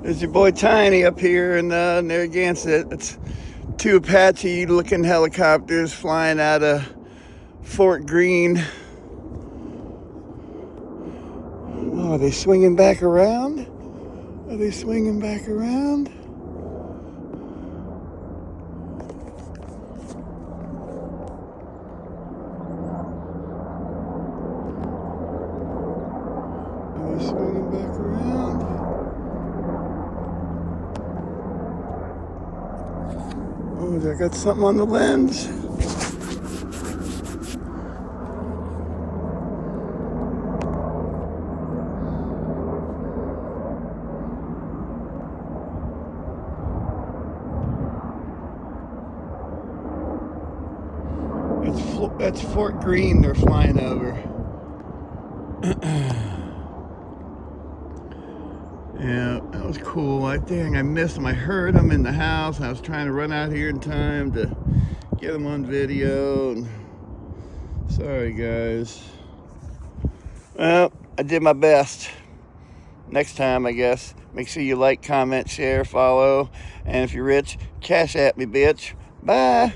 There's your boy Tiny up here in Narragansett. It's two Apache-looking helicopters flying out of Fort Greene. Oh, are they swinging back around? Are they swinging back around? Are they swinging back around? Oh, I got something on the lens. That's Fort Greene they're flying over. Yeah, that was cool. I missed them. I heard them in the house. I was trying to run out here in time to get them on video. And sorry, guys. Well, I did my best. Next time, I guess, make sure you like, comment, share, follow. And if you're rich, cash at me, bitch. Bye.